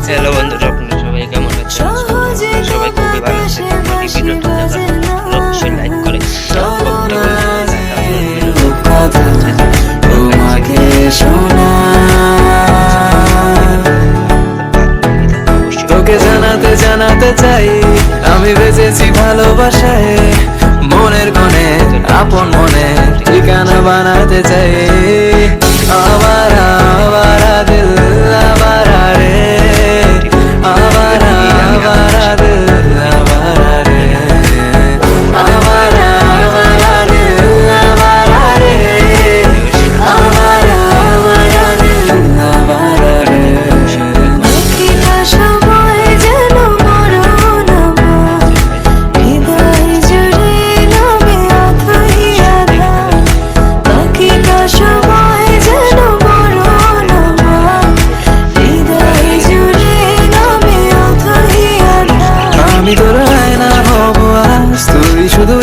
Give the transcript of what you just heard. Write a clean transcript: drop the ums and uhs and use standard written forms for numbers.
Hello বন্ধুরা, আপনারা সবাই কেমন আছেন? সবাই খুবই ভালো আছেন। যদি ভিডিওটা দেখার অবশ্যই লাইক করে তোকে জানাতে জানাতে চাই আমি বেঁচেছি ভালোবাসায়, মনের কোণে আপন মনে ঠিকানা বানাতে চাই। আবারা আবারা দিল আবারা রে, আবারা আবারা দিল আবারা রে, আবারা আবারা দিল আবারা রে, আবারা আবারা দিল আবারা রে। বাকিটা সময় যেন মরণ আমার, হৃদয় জুড়ে নামে অথই আধার। বাকিটা সময় যেন মরণ আমার, হৃদয় জুড়ে নামে অথই আধার। আমি তোর আয়না হব আজ, তুই শুধু